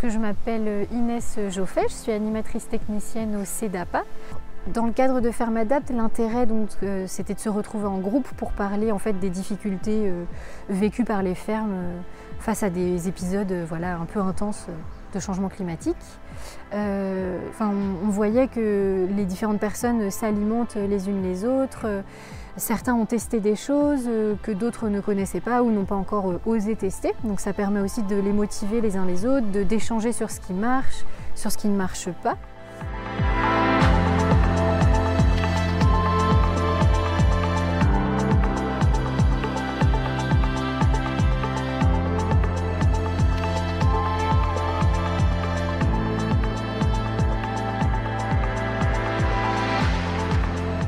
Donc, je m'appelle Inès Joffet, je suis animatrice technicienne au CEDAPA. Dans le cadre de Fermadapt, l'intérêt c'était de se retrouver en groupe pour parler en fait des difficultés vécues par les fermes face à des épisodes un peu intenses de changement climatique. On voyait que les différentes personnes s'alimentent les unes les autres. Certains ont testé des choses que d'autres ne connaissaient pas ou n'ont pas encore osé tester. Donc ça permet aussi de les motiver les uns les autres, d'échanger sur ce qui marche, sur ce qui ne marche pas.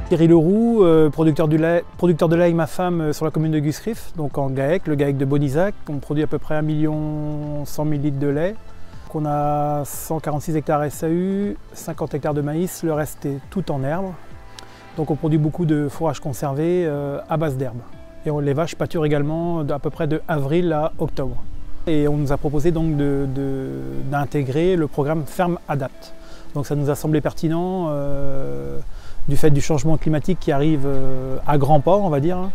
Thierry Leroux, producteur de lait avec ma femme sur la commune de Guscriff, donc en GAEC, le GAEC de Bonizac. On produit à peu près 1 100 000 litres de lait. On a 146 hectares SAU, 50 hectares de maïs, le reste est tout en herbe. Donc on produit beaucoup de fourrage conservé à base d'herbe. Et les vaches pâturent également à peu près de avril à octobre. Et on nous a proposé donc d'intégrer le programme Fermadapt. Donc ça nous a semblé pertinent du fait du changement climatique qui arrive à grands pas, on va dire.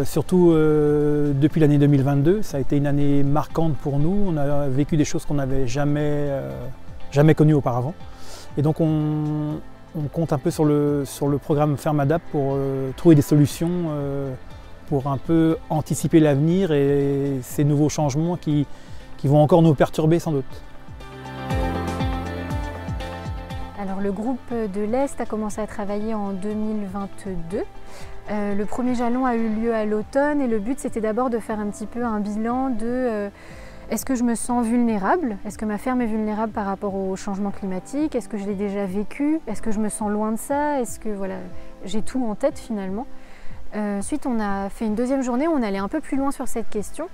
Surtout depuis l'année 2022, ça a été une année marquante pour nous. On a vécu des choses qu'on n'avait jamais connues auparavant. Et donc on compte un peu sur le programme Fermadapt pour trouver des solutions pour un peu anticiper l'avenir et ces nouveaux changements qui vont encore nous perturber sans doute. Alors, le groupe de l'Est a commencé à travailler en 2022. Le premier jalon a eu lieu à l'automne et le but c'était d'abord de faire un petit peu un bilan de est-ce que je me sens vulnérable? Est-ce que ma ferme est vulnérable par rapport au changement climatique? Est-ce que je l'ai déjà vécu? Est-ce que je me sens loin de ça? Est-ce que j'ai tout en tête finalement? Ensuite, on a fait une deuxième journée où on allait un peu plus loin sur cette question.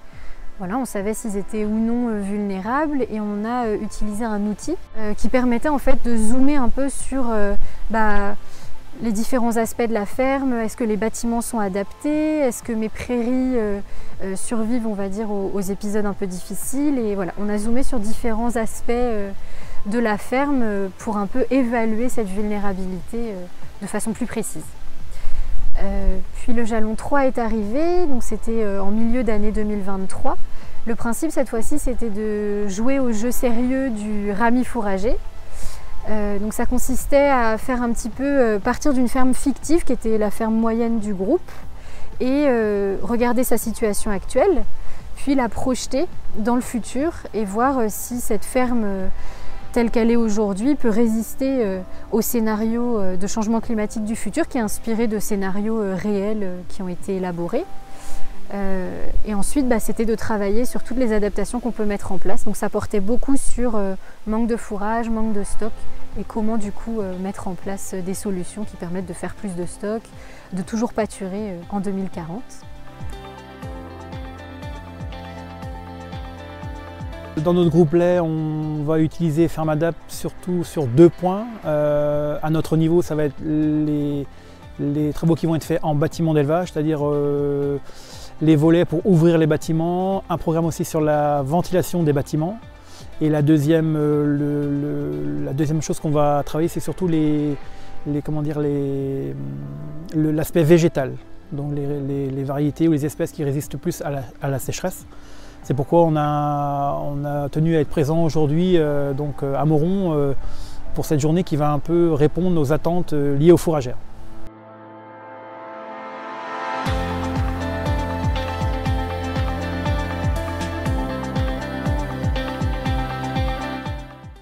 On savait s'ils étaient ou non vulnérables et on a utilisé un outil qui permettait en fait de zoomer un peu sur les différents aspects de la ferme. Est-ce que les bâtiments sont adaptés? Est-ce que mes prairies survivent, on va dire, aux épisodes un peu difficiles? Et voilà, on a zoomé sur différents aspects de la ferme pour un peu évaluer cette vulnérabilité de façon plus précise. Puis le jalon 3 est arrivé, donc c'était en milieu d'année 2023. Le principe cette fois-ci c'était de jouer au jeu sérieux du rami fourrager. Donc ça consistait à faire un petit peu partir d'une ferme fictive qui était la ferme moyenne du groupe et regarder sa situation actuelle, puis la projeter dans le futur et voir si cette ferme telle qu'elle est aujourd'hui peut résister au scénario de changement climatique du futur qui est inspiré de scénarios réels qui ont été élaborés. Et ensuite, c'était de travailler sur toutes les adaptations qu'on peut mettre en place. Donc ça portait beaucoup sur manque de fourrage, manque de stock et comment du coup mettre en place des solutions qui permettent de faire plus de stock, de toujours pâturer en 2040. Dans notre groupe lait, on va utiliser Fermadapt surtout sur 2 points. À notre niveau, ça va être les travaux qui vont être faits en bâtiment d'élevage, c'est-à-dire les volets pour ouvrir les bâtiments, un programme aussi sur la ventilation des bâtiments. Et la deuxième chose qu'on va travailler, c'est surtout l'aspect végétal, donc les variétés ou les espèces qui résistent plus à la sécheresse. C'est pourquoi on a tenu à être présent aujourd'hui à Moron pour cette journée qui va un peu répondre aux attentes liées aux fourragères.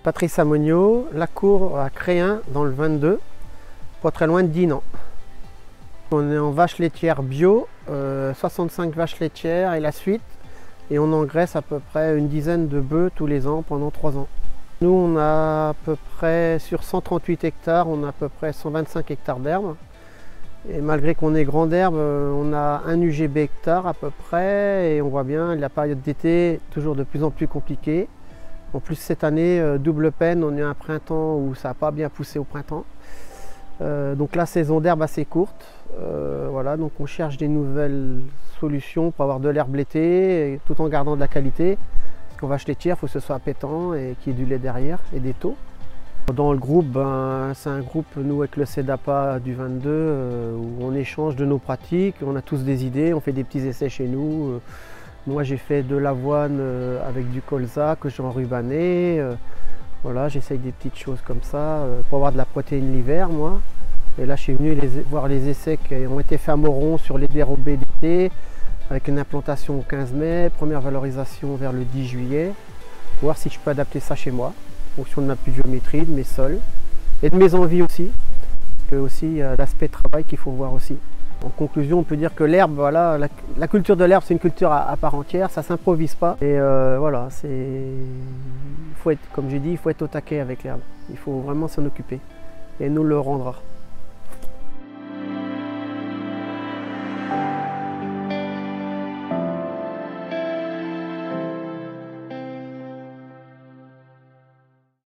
Patrice Amonio, la cour à Créin dans le 22, pas très loin de Dinan. On est en vache laitière bio, 65 vaches laitières et la suite. Et on engraisse à peu près une dizaine de bœufs tous les ans pendant 3 ans. Nous, on a à peu près, sur 138 hectares, on a à peu près 125 hectares d'herbe. Et malgré qu'on ait grande herbe, on a 1 UGB hectare à peu près. Et on voit bien la période d'été toujours de plus en plus compliquée. En plus, cette année, double peine, on a un printemps où ça n'a pas bien poussé au printemps. Donc la saison d'herbe assez courte. Donc on cherche des nouvelles solutions pour avoir de l'herbe l'été tout en gardant de la qualité. qu'en vache laitière, il faut que ce soit appétant et qu'il y ait du lait derrière et des taux. Dans le groupe, c'est un groupe, nous avec le CEDAPA du 22, où on échange de nos pratiques, on a tous des idées, on fait des petits essais chez nous. Moi j'ai fait de l'avoine avec du colza que j'ai enrubanné. Voilà, j'essaye des petites choses comme ça pour avoir de la protéine l'hiver, moi. Et là je suis venu voir les essais qui ont été faits à Moron sur les dérobés d'été, avec une implantation au 15 mai, première valorisation vers le 10 juillet, voir si je peux adapter ça chez moi, en fonction de ma pluviométrie, de mes sols et de mes envies aussi. Et aussi l'aspect travail qu'il faut voir aussi. En conclusion, on peut dire que l'herbe, voilà, la culture de l'herbe, c'est une culture à part entière, ça ne s'improvise pas. Et voilà, comme j'ai dit, il faut être au taquet avec l'herbe. Il faut vraiment s'en occuper et nous le rendra.